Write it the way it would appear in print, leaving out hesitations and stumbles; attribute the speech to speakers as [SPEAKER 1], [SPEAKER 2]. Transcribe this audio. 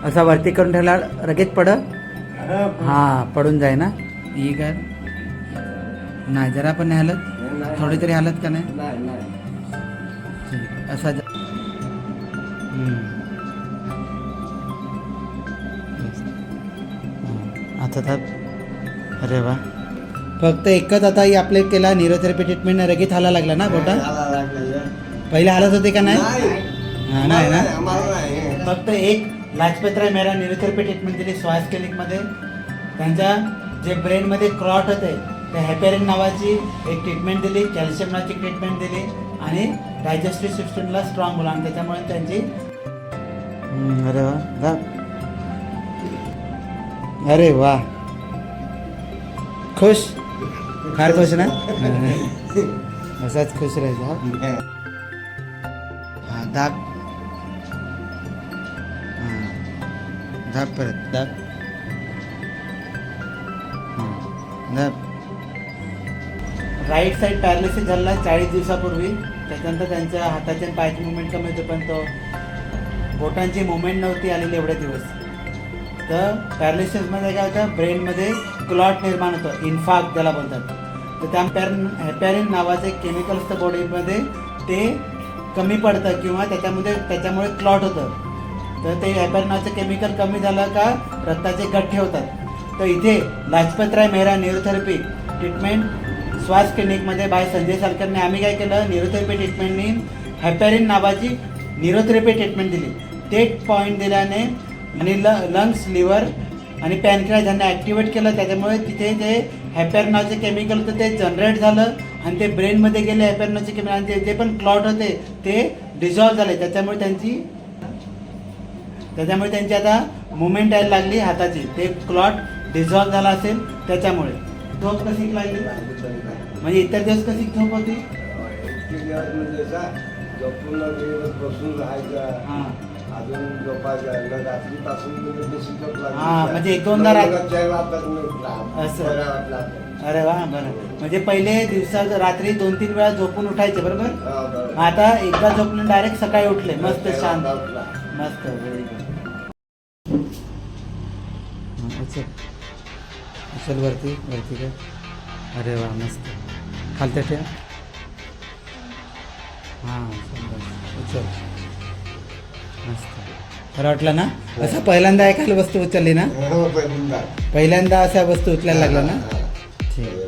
[SPEAKER 1] असा वरती करून ठेवला रगेत पड हां पडून जाय ना ही काय नाही जरा पण नाही हालत थोडी तरी हालत का नाही ठीक असा आता तर अरे वा फक्त एकच आता ही आपले केला न्यूरोथेरपी ट्रीटमेंट रगीत हाला लागला ना बोटा पहिले हालत होते का नाही हां नाही ना फक्त एक लाजपतराय मेहरा न्यूरोथेरपी ट्रीटमेंट दिली श्वास क्लिनिकमध्ये त्यांच्या जे ब्रेनमध्ये क्लॉट होते त्या हॅपेरिन नावाची एक ट्रीटमेंट दिली कॅल्शियम नावाची ट्रीटमेंट दिली आणि डायजेस्टिव्ह सिस्टमला स्ट्रॉंग बोला आणि त्याच्यामुळे त्यांची अरे वा अरे वा खुश फार खुश ना असाच खुश राहायचा हां दाब दाब परत दाब दाब राईट साईड पॅरालिसिस झाला 40 दिवसापूर्वी त्याच्यानंतर त्यांच्या हाताचे आणि पायाची मुवमेंट कमी होते पण तो बोटांची मुवमेंट नव्हती आलेली एवढे दिवस तर पॅरालिसिसमध्ये काय होतं ब्रेनमध्ये क्लॉट निर्माण होतं इन्फार्क्ट ज्याला बोलतात तर त्या हॅपॅरिन नावाचं एक केमिकल असतं बॉडीमध्ये ते कमी पडतं किंवा त्याच्यामुळे क्लॉट होतं तर ते हॅपॅरिन नावाचं केमिकल कमी झालं का रक्ताचे गठ्ठे होतात तर इथे लाजपतराय मेहरा न्यूरोथेरपी ट्रीटमेंट श्वास क्लिनिकमध्ये बाय संजय सालकरने आम्ही काय केलं न्यूरोथेरपी ट्रीटमेंटनी हॅपॅरिन नावाची न्यूरोथेरपी ट्रीटमेंट दिली ते पॉईंट दिल्याने आणि लंग्स लिव्हर आणि पॅनक्रियास यांना ॲक्टिवेट केलं त्याच्यामुळे तिथे ते हॅपॅरिन नावाचे केमिकल होतं ते जनरेट झालं आणि ते ब्रेनमध्ये गेले हॅपॅरिन नावाचे केमिकल आणि जे पण क्लॉट होते ते डिझॉल्व झाले त्याच्यामुळे त्यांची आता मुवमेंट यायला लागली हाताची ते क्लॉट डिझॉल्व झाला असेल त्याच्यामुळे झोप कशी लागली म्हणजे इतर दिवस कशी झोप होती हां म्हणजे एक दोनदा असं अरे वा बरं म्हणजे पहिले दिवसात रात्री 2-3 वेळा झोपून उठायचे बरोबर आता एकदा झोपले डायरेक्ट सकाळी उठले मस्त शांत मस्त व्हेरी गुड चल वरती काय अरे वा मस्त खालत्या ठेव हां चल मस्त खरं वाटलं ना असं पहिल्यांदा एखादी वस्तू उचलली ना पहिल्यांदा अशा वस्तू उचलायला लागला ना ठीक